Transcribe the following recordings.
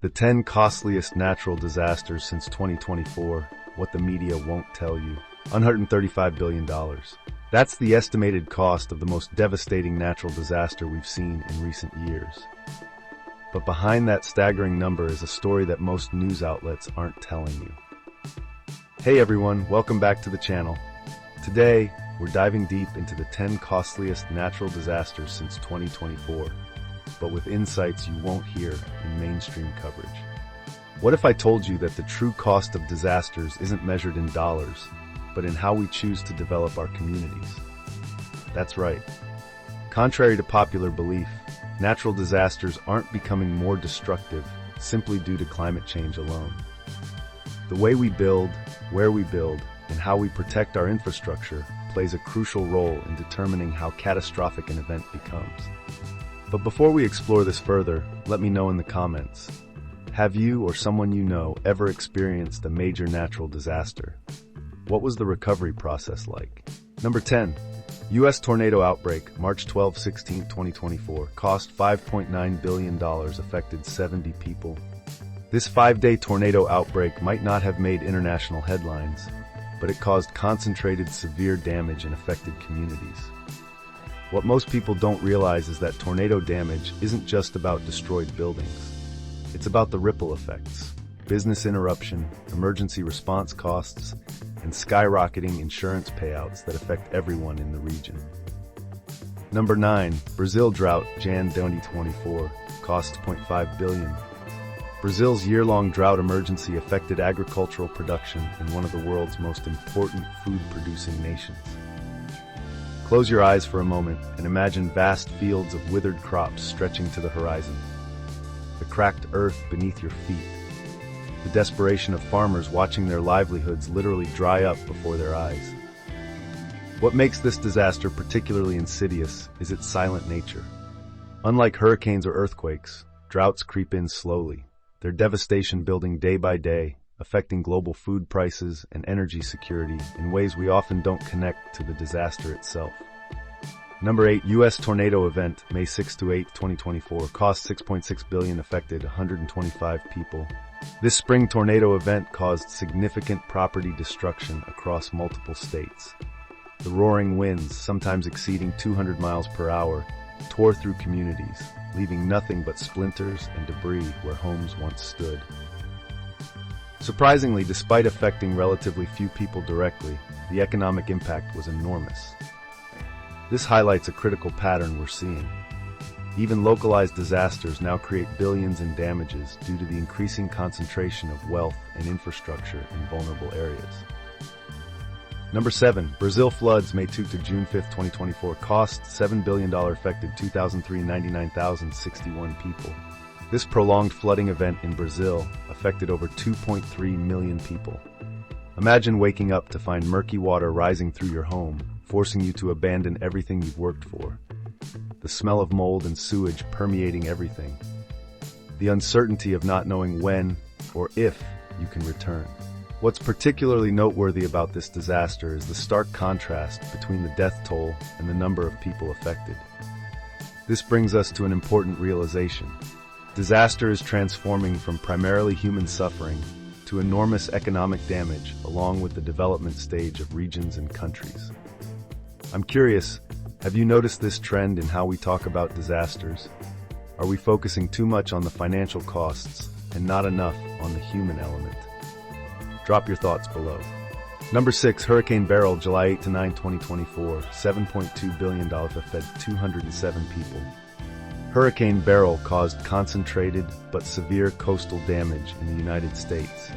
The 10 costliest natural disasters since 2024, what the media won't tell you. $135 billion. That's the estimated cost of the most devastating natural disaster we've seen in recent years. But behind that staggering number is a story that most news outlets aren't telling you. Hey everyone, welcome back to the channel. Today, we're diving deep into the 10 costliest natural disasters since 2024. But with insights you won't hear in mainstream coverage. What if I told you that the true cost of disasters isn't measured in dollars, but in how we choose to develop our communities? That's right. Contrary to popular belief, natural disasters aren't becoming more destructive simply due to climate change alone. The way we build, where we build, and how we protect our infrastructure plays a crucial role in determining how catastrophic an event becomes. But before we explore this further, let me know in the comments. Have you or someone you know ever experienced a major natural disaster? What was the recovery process like? Number 10. US Tornado Outbreak, March 12-16, 2024. Cost $5.9 billion, affected 70 people. This 5-day tornado outbreak might not have made international headlines, but it caused concentrated severe damage in affected communities. What most people don't realize is that tornado damage isn't just about destroyed buildings. It's about the ripple effects, business interruption, emergency response costs, and skyrocketing insurance payouts that affect everyone in the region. Number 9. Brazil Drought, Jan 2024. Cost $0.5 billion. Brazil's year-long drought emergency affected agricultural production in one of the world's most important food-producing nations. Close your eyes for a moment and imagine vast fields of withered crops stretching to the horizon. The cracked earth beneath your feet. The desperation of farmers watching their livelihoods literally dry up before their eyes. What makes this disaster particularly insidious is its silent nature. Unlike hurricanes or earthquakes, droughts creep in slowly, their devastation building day by day, affecting global food prices and energy security in ways we often don't connect to the disaster itself. Number 8. U.S. Tornado Event, May 6-8, 2024. Cost $6.6 billion, affected 125 people. This spring tornado event caused significant property destruction across multiple states. The roaring winds, sometimes exceeding 200 miles per hour, tore through communities, leaving nothing but splinters and debris where homes once stood. Surprisingly, despite affecting relatively few people directly, the economic impact was enormous. This highlights a critical pattern we're seeing. Even localized disasters now create billions in damages due to the increasing concentration of wealth and infrastructure in vulnerable areas. Number 7. Brazil floods, May 2-June 5, 2024. Cost $7 billion, affected 2,399,061 people. This prolonged flooding event in Brazil affected over 2.3 million people. Imagine waking up to find murky water rising through your home, forcing you to abandon everything you've worked for. The smell of mold and sewage permeating everything. The uncertainty of not knowing when or if you can return. What's particularly noteworthy about this disaster is the stark contrast between the death toll and the number of people affected. This brings us to an important realization. Disaster is transforming from primarily human suffering to enormous economic damage, along with the development stage of regions and countries. I'm curious, have you noticed this trend in how we talk about disasters? Are we focusing too much on the financial costs and not enough on the human element? Drop your thoughts below. Number 6. Hurricane Beryl, July 8-9, 2024. $7.2 billion, affected 207 people. Hurricane Beryl caused concentrated but severe coastal damage in the United States.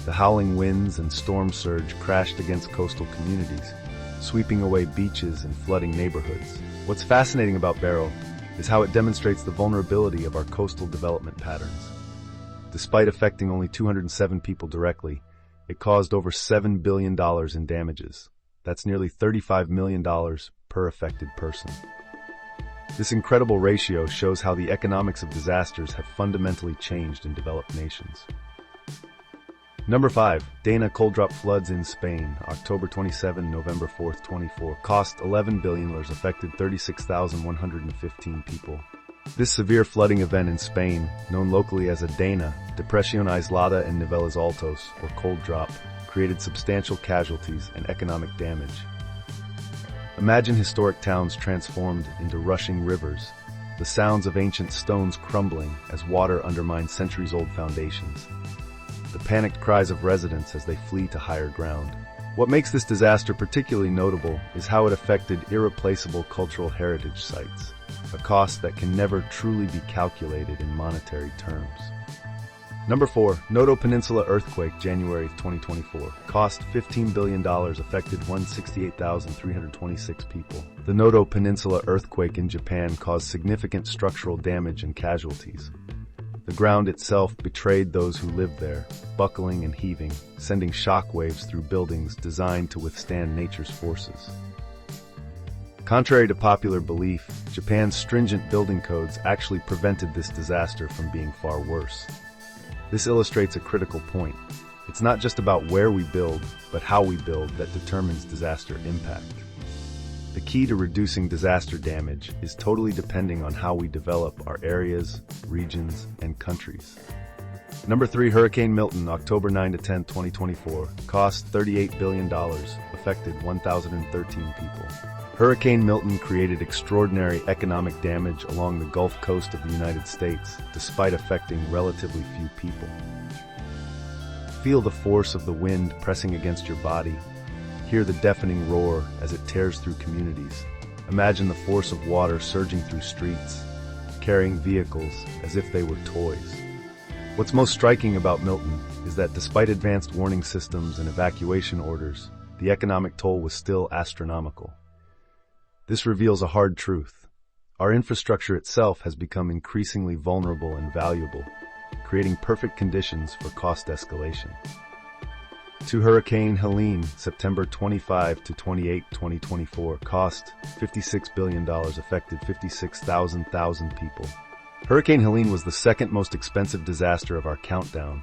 The howling winds and storm surge crashed against coastal communities, sweeping away beaches and flooding neighborhoods. What's fascinating about Beryl is how it demonstrates the vulnerability of our coastal development patterns. Despite affecting only 207 people directly, it caused over $7 billion in damages. That's nearly $35 million per affected person. This incredible ratio shows how the economics of disasters have fundamentally changed in developed nations. Number 5. Dana cold drop floods in Spain, October 27, November 4, 24. Cost $11 billion, affected 36,115 people. This severe flooding event in Spain, known locally as a DANA, Depresión Aislada en Niveles Altos, or cold drop, created substantial casualties and economic damage. Imagine historic towns transformed into rushing rivers, the sounds of ancient stones crumbling as water undermines centuries-old foundations, the panicked cries of residents as they flee to higher ground. What makes this disaster particularly notable is how it affected irreplaceable cultural heritage sites, a cost that can never truly be calculated in monetary terms. Number 4. Noto Peninsula Earthquake, January 2024. Cost $15 billion, affected 168,326 people. The Noto Peninsula earthquake in Japan caused significant structural damage and casualties. The ground itself betrayed those who lived there, buckling and heaving, sending shock waves through buildings designed to withstand nature's forces. Contrary to popular belief, Japan's stringent building codes actually prevented this disaster from being far worse. This illustrates a critical point. It's not just about where we build, but how we build that determines disaster impact. The key to reducing disaster damage is totally depending on how we develop our areas, regions, and countries. Number 3. Hurricane Milton, October 9 to 10, 2024. Cost $38 billion, affected 1,013 people. Hurricane Milton created extraordinary economic damage along the Gulf Coast of the United States, despite affecting relatively few people. Feel the force of the wind pressing against your body. Hear the deafening roar as it tears through communities. Imagine the force of water surging through streets, carrying vehicles as if they were toys. What's most striking about Milton is that despite advanced warning systems and evacuation orders, the economic toll was still astronomical. This reveals a hard truth. Our infrastructure itself has become increasingly vulnerable and valuable, creating perfect conditions for cost escalation. To Hurricane Helene, September 25 to 28, 2024, cost $56 billion, affected 56,000 people. Hurricane Helene was the second most expensive disaster of our countdown,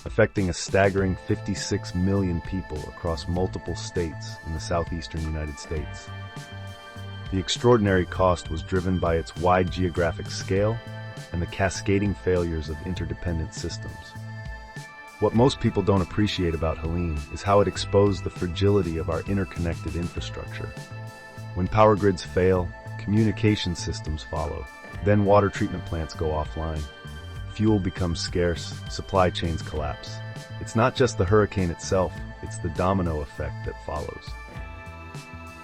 affecting a staggering 56 million people across multiple states in the southeastern United States. The extraordinary cost was driven by its wide geographic scale and the cascading failures of interdependent systems. What most people don't appreciate about Helene is how it exposed the fragility of our interconnected infrastructure. When power grids fail, communication systems follow. Then water treatment plants go offline. Fuel becomes scarce, supply chains collapse. It's not just the hurricane itself, it's the domino effect that follows.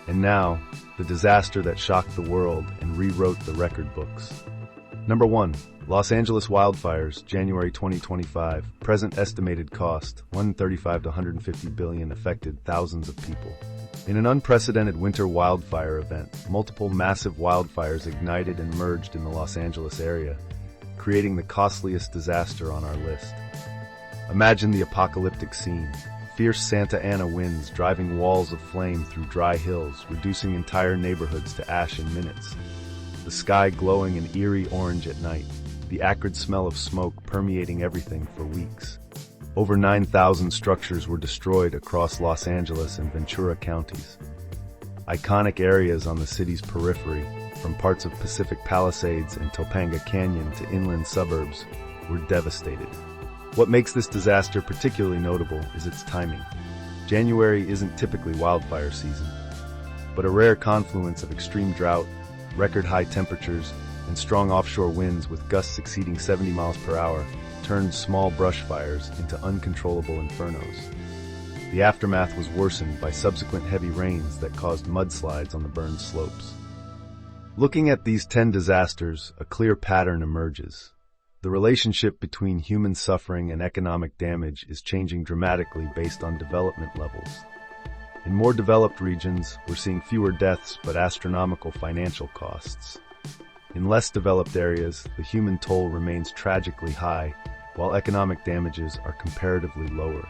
And now, the disaster that shocked the world and rewrote the record books. Number 1. Los Angeles Wildfires, January 2025. Present estimated cost, $135 to $150 billion, affected thousands of people. In an unprecedented winter wildfire event, multiple massive wildfires ignited and merged in the Los Angeles area, creating the costliest disaster on our list. Imagine the apocalyptic scene. Fierce Santa Ana winds driving walls of flame through dry hills, reducing entire neighborhoods to ash in minutes. The sky glowing an eerie orange at night, the acrid smell of smoke permeating everything for weeks. Over 9,000 structures were destroyed across Los Angeles and Ventura counties. Iconic areas on the city's periphery, from parts of Pacific Palisades and Topanga Canyon to inland suburbs, were devastated. What makes this disaster particularly notable is its timing. January isn't typically wildfire season, but a rare confluence of extreme drought, record high temperatures, and strong offshore winds with gusts exceeding 70 miles per hour turned small brush fires into uncontrollable infernos. The aftermath was worsened by subsequent heavy rains that caused mudslides on the burned slopes. Looking at these 10 disasters, a clear pattern emerges. The relationship between human suffering and economic damage is changing dramatically based on development levels. In more developed regions, we're seeing fewer deaths but astronomical financial costs. In less developed areas, the human toll remains tragically high, while economic damages are comparatively lower.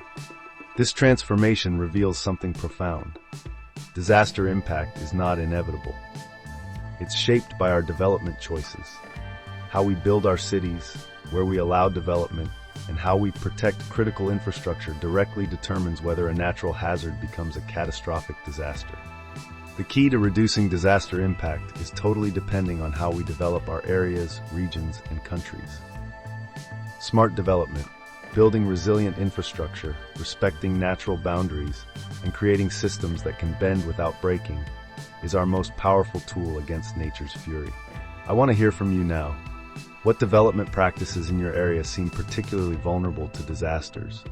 This transformation reveals something profound. Disaster impact is not inevitable. It's shaped by our development choices. How we build our cities, where we allow development, and how we protect critical infrastructure directly determines whether a natural hazard becomes a catastrophic disaster. The key to reducing disaster impact is totally depending on how we develop our areas, regions, and countries. Smart development, building resilient infrastructure, respecting natural boundaries, and creating systems that can bend without breaking is our most powerful tool against nature's fury. I want to hear from you now. What development practices in your area seem particularly vulnerable to disasters?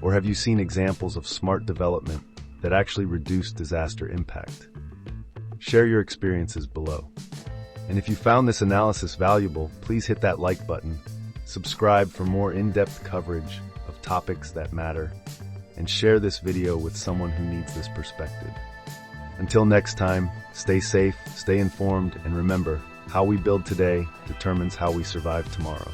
Or have you seen examples of smart development that actually reduce disaster impact? Share your experiences below. And if you found this analysis valuable, please hit that like button, subscribe for more in-depth coverage of topics that matter, and share this video with someone who needs this perspective. Until next time, stay safe, stay informed, and remember, how we build today determines how we survive tomorrow.